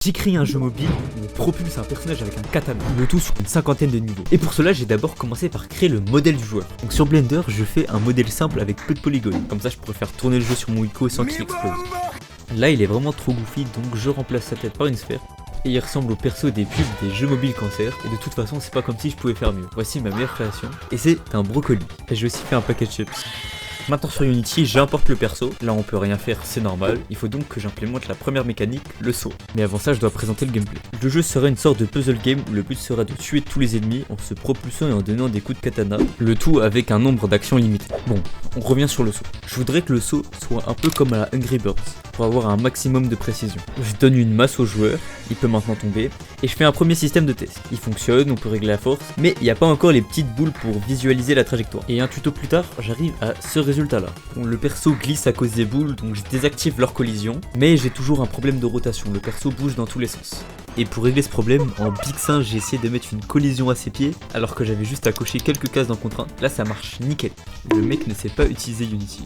J'ai créé un jeu mobile où on propulse un personnage avec un katana, le tout sur une cinquantaine de niveaux. Et pour cela, j'ai d'abord commencé par créer le modèle du joueur. Donc sur Blender, je fais un modèle simple avec peu de polygones. Comme ça, je pourrais faire tourner le jeu sur mon Ico sans qu'il explose. Là, il est vraiment trop goofy, donc je remplace sa tête par une sphère. Et il ressemble au perso des pubs des jeux mobiles cancer. Et de toute façon, c'est pas comme si je pouvais faire mieux. Voici ma meilleure création. Et c'est un brocoli. Et j'ai aussi fait un paquet de chips. Maintenant sur Unity, j'importe le perso. Là on peut rien faire, c'est normal. Il faut donc que j'implémente la première mécanique, le saut. Mais avant ça, je dois présenter le gameplay. Le jeu serait une sorte de puzzle game où le but sera de tuer tous les ennemis en se propulsant et en donnant des coups de katana. Le tout avec un nombre d'actions limité. Bon, on revient sur le saut. Je voudrais que le saut soit un peu comme à la Angry Birds, pour avoir un maximum de précision. Je donne une masse au joueur, il peut maintenant tomber, et je fais un premier système de test. Il fonctionne, on peut régler la force, mais il n'y a pas encore les petites boules pour visualiser la trajectoire. Et un tuto plus tard, j'arrive à ce résultat là. Bon, le perso glisse à cause des boules, donc je désactive leur collision, mais j'ai toujours un problème de rotation, le perso bouge dans tous les sens. Et pour régler ce problème, en Big Singe, j'ai essayé de mettre une collision à ses pieds, alors que j'avais juste à cocher quelques cases dans contrainte. Là ça marche nickel. Le mec ne sait pas utiliser Unity.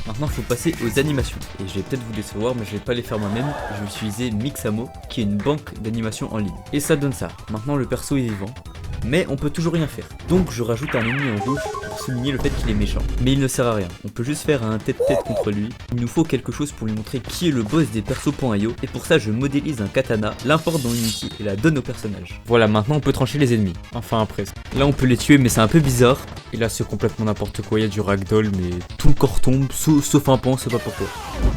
Maintenant il faut passer aux animations, et je vais peut-être vous décevoir mais je vais pas les faire moi-même, je vais utiliser Mixamo qui est une banque d'animation en ligne. Et ça donne ça, maintenant le perso est vivant, mais on peut toujours rien faire. Donc je rajoute un ennemi en rouge pour souligner le fait qu'il est méchant. Mais il ne sert à rien, on peut juste faire un tête-tête contre lui. Il nous faut quelque chose pour lui montrer qui est le boss des persos.io, et pour ça je modélise un katana, l'importe dans Unity et la donne au personnage. Voilà, maintenant on peut trancher les ennemis, enfin presque. Là on peut les tuer mais c'est un peu bizarre. Et là c'est complètement n'importe quoi, il y a du ragdoll mais tout le corps tombe, sauf un pan, c'est pas pourquoi.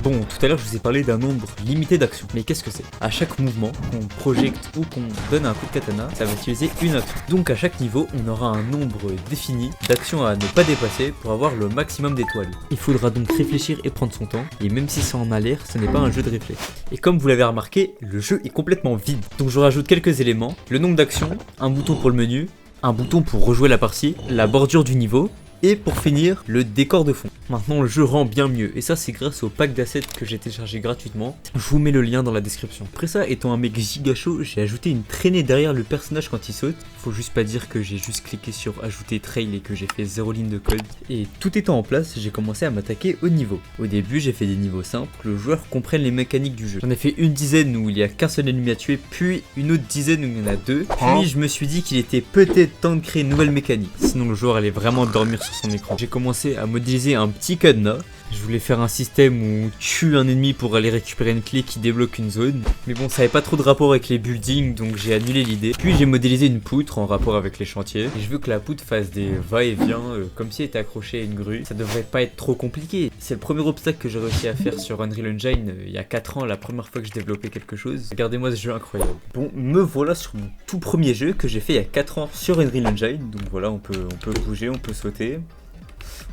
Bon, tout à l'heure je vous ai parlé d'un nombre limité d'actions, mais qu'est-ce que c'est? À chaque mouvement, qu'on projecte ou qu'on donne un coup de katana, ça va utiliser une action. Donc à chaque niveau, on aura un nombre défini d'actions à ne pas dépasser pour avoir le maximum d'étoiles. Il faudra donc réfléchir et prendre son temps, et même si c'est en a l'air, ce n'est pas un jeu de réflexe. Et comme vous l'avez remarqué, le jeu est complètement vide. Donc je rajoute quelques éléments, le nombre d'actions, un bouton pour le menu, un bouton pour rejouer la partie, la bordure du niveau, et pour finir, le décor de fond. Maintenant le jeu rend bien mieux, et ça c'est grâce au pack d'assets que j'ai téléchargé gratuitement. Je vous mets le lien dans la description. Après ça, étant un mec giga chaud, j'ai ajouté une traînée derrière le personnage quand il saute. Faut juste pas dire que j'ai juste cliqué sur ajouter trail et que j'ai fait 0 ligne de code. Et tout étant en place, j'ai commencé à m'attaquer au niveau. Au début j'ai fait des niveaux simples, que le joueur comprenne les mécaniques du jeu. J'en ai fait une dizaine où il y a qu'un seul ennemi à tuer, puis une autre dizaine où il y en a deux. Puis je me suis dit qu'il était peut-être temps de créer une nouvelle mécanique, sinon le joueur allait vraiment dormir sur son écran. J'ai commencé à modéliser un petit cadenas. Je voulais faire un système où on tue un ennemi pour aller récupérer une clé qui débloque une zone. Mais bon, ça avait pas trop de rapport avec les buildings, donc j'ai annulé l'idée. Puis j'ai modélisé une poutre en rapport avec les chantiers. Et je veux que la poutre fasse des va-et-vient, comme si elle était accrochée à une grue. Ça devrait pas être trop compliqué. C'est le premier obstacle que j'ai réussi à faire sur Unreal Engine il y a 4 ans, la première fois que je développais quelque chose. Regardez-moi ce jeu incroyable. Bon, me voilà sur mon tout premier jeu que j'ai fait il y a 4 ans sur Unreal Engine. Donc voilà, on peut bouger, on peut sauter.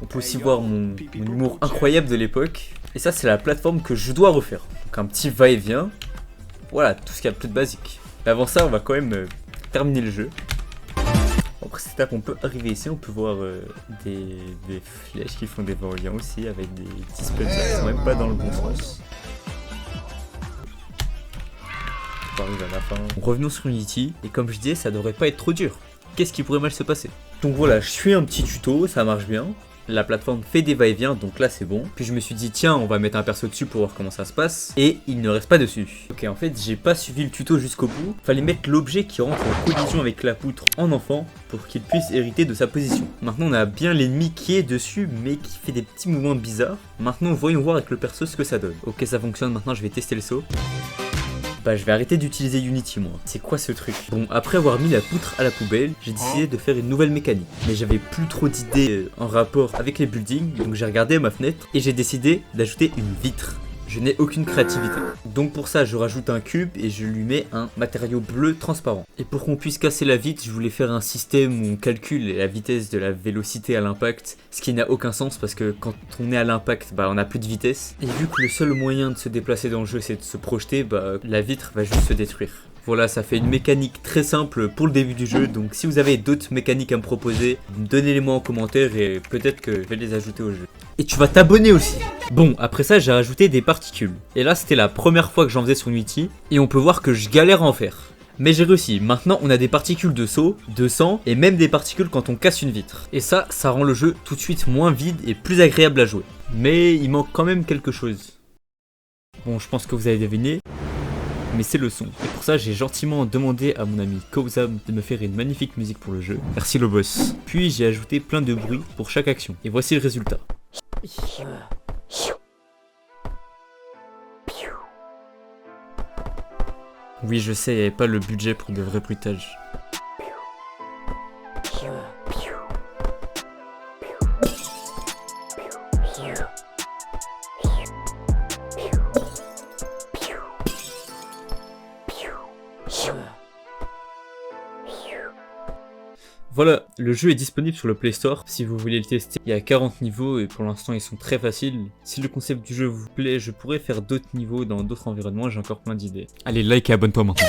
On peut aussi voir mon humour incroyable de l'époque. Et ça c'est la plateforme que je dois refaire. Donc un petit va-et-vient. Voilà, tout ce qu'il y a de plus de basique. Mais avant ça on va quand même terminer le jeu. Après cette étape on peut arriver ici, on peut voir des flèches qui font des va-et-vient aussi. Avec des petits spuds qui sont même pas dans le bon sens. On arrive à la fin. Revenons sur Unity. Et comme je disais, ça devrait pas être trop dur. Qu'est-ce qui pourrait mal se passer? Donc voilà, je fais un petit tuto, ça marche bien. La plateforme fait des va-et-vient, donc là c'est bon. Puis je me suis dit tiens, on va mettre un perso dessus pour voir comment ça se passe. Et il ne reste pas dessus. Ok, en fait j'ai pas suivi le tuto jusqu'au bout. Fallait mettre l'objet qui rentre en collision avec la poutre en enfant pour qu'il puisse hériter de sa position. Maintenant on a bien l'ennemi qui est dessus mais qui fait des petits mouvements bizarres. Maintenant voyons voir avec le perso ce que ça donne. Ok, ça fonctionne, maintenant je vais tester le saut. Bah je vais arrêter d'utiliser Unity moi. C'est quoi ce truc? Bon, après avoir mis la poutre à la poubelle, j'ai décidé de faire une nouvelle mécanique. Mais j'avais plus trop d'idées en rapport avec les buildings, donc j'ai regardé à ma fenêtre et j'ai décidé d'ajouter une vitre. Je n'ai aucune créativité. Donc pour ça je rajoute un cube et je lui mets un matériau bleu transparent. Et pour qu'on puisse casser la vitre, je voulais faire un système où on calcule la vitesse de la vélocité à l'impact. Ce qui n'a aucun sens parce que quand on est à l'impact, bah on n'a plus de vitesse. Et vu que le seul moyen de se déplacer dans le jeu c'est de se projeter, bah la vitre va juste se détruire. Voilà, ça fait une mécanique très simple pour le début du jeu, donc si vous avez d'autres mécaniques à me proposer, donnez-les-moi en commentaire et peut-être que je vais les ajouter au jeu. Et tu vas t'abonner aussi. Bon, après ça j'ai rajouté des particules. Et là c'était la première fois que j'en faisais sur Unity, et on peut voir que je galère à en faire. Mais j'ai réussi, maintenant on a des particules de saut, de sang, et même des particules quand on casse une vitre. Et ça rend le jeu tout de suite moins vide et plus agréable à jouer. Mais il manque quand même quelque chose. Bon, je pense que vous avez deviné. mais c'est le son. Et pour ça, j'ai gentiment demandé à mon ami Kauzam de me faire une magnifique musique pour le jeu. Merci le boss. Puis j'ai ajouté plein de bruits pour chaque action. Et voici le résultat. Oui, je sais, il n'y avait pas le budget pour de vrais bruitages. Voilà, le jeu est disponible sur le Play Store si vous voulez le tester. Il y a 40 niveaux et pour l'instant ils sont très faciles. Si le concept du jeu vous plaît, je pourrais faire d'autres niveaux dans d'autres environnements, j'ai encore plein d'idées. Allez, like et abonne-toi maintenant.